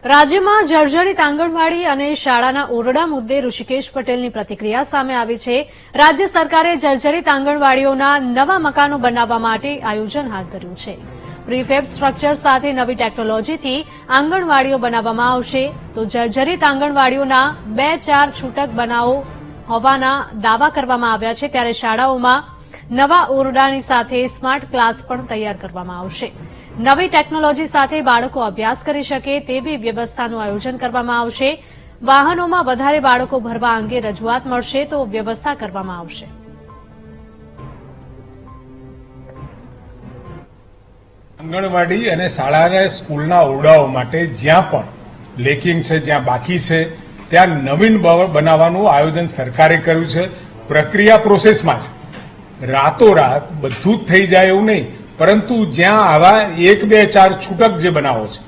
રાજ્યમાં જર્જરિત આંગણવાડી અને શાળાના ઓરડા મુદ્દે ઋષિકેશ પટેલની પ્રતિક્રિયા સામે આવી છે। રાજ્ય સરકારે જર્જરિત આંગણવાડીઓના નવા મકાનો બનાવવા માટે આયોજન હાથ ધર્યું છે। પ્રીફેબ સ્ટ્રક્ચર સાથે નવી ટેકનોલોજીથી આંગણવાડીઓ બનાવવામાં આવશે તો જર્જરિત આંગણવાડીઓના 2-4 છૂટક બનાવો હોવાના દાવા કરવામાં આવ્યા છે, ત્યારે શાળાઓમાં નવા ઓરડાની સાથે સ્માર્ટ ક્લાસ પણ તૈયાર કરવામાં આવશે। નવી ટેકનોલોજી સાથે બાળકો અભ્યાસ કરી શકે તેવી વ્યવસ્થાનું આયોજન કરવામાં આવશે। વાહનોમાં વધારે બાળકો ભરવા અંગે રજૂઆત મળશે તો વ્યવસ્થા કરવામાં આવશે। આંગણવાડી અને શાળાના સ્કૂલના ઓરડાઓ માટે જ્યાં પણ લેકિંગ છે, જ્યાં બાકી છે, ત્યાં નવીન બનાવવાનું આયોજન સરકારે કર્યું છે। પ્રક્રિયા પ્રોસેસમાં છે, રાતોરાત બધું જ થઈ જાય એવું નહીં, પરંતુ જ્યાં આવા 1-2-4 છૂટક જે બનાવો છે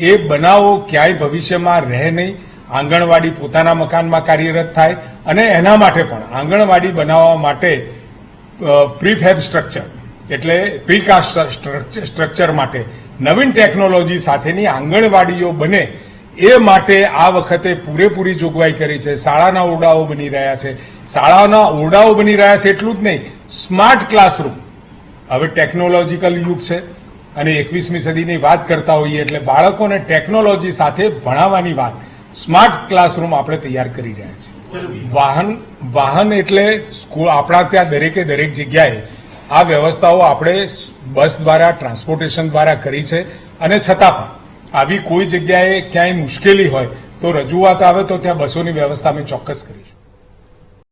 એ બનાવો ક્યાંય ભવિષ્યમાં રહે નહીં, આંગણવાડી પોતાના મકાનમાં કાર્યરત થાય અને એના માટે પણ આંગણવાડી બનાવવા માટે પ્રીફેબ સ્ટ્રક્ચર એટલે પ્રીકાસ્ટ સ્ટ્રક્ચર માટે નવીન ટેકનોલોજી સાથેની આંગણવાડીઓ બને એ માટે આ વખતે પૂરેપૂરી જોગવાઈ કરી છે। શાળાના ઓરડાઓ બની રહ્યા છે, શાળાના ઓરડાઓ બની રહ્યા છે એટલું જ નહીં, સ્માર્ટ ક્લાસરૂમ। હવે ટેકનોલોજીકલ યુગ છે અને 21મી સદીની વાત કરતા હોઈએ એટલે બાળકોને ટેકનોલોજી સાથે ભણાવવાની વાત, સ્માર્ટ ક્લાસરૂમ આપણે તૈયાર કરી રહ્યા છીએ। વાહન એટલે સ્કૂલ આપણા ત્યાં દરેકે દરેક જગ્યાએ આ વ્યવસ્થાઓ આપણે બસ દ્વારા, ટ્રાન્સપોર્ટેશન દ્વારા કરી છે અને છતાં પણ આવી કોઈ જગ્યાએ ક્યાંય મુશ્કેલી હોય તો રજૂઆત આવે તો ત્યાં બસોની વ્યવસ્થા અમે ચોક્કસ કરીશું।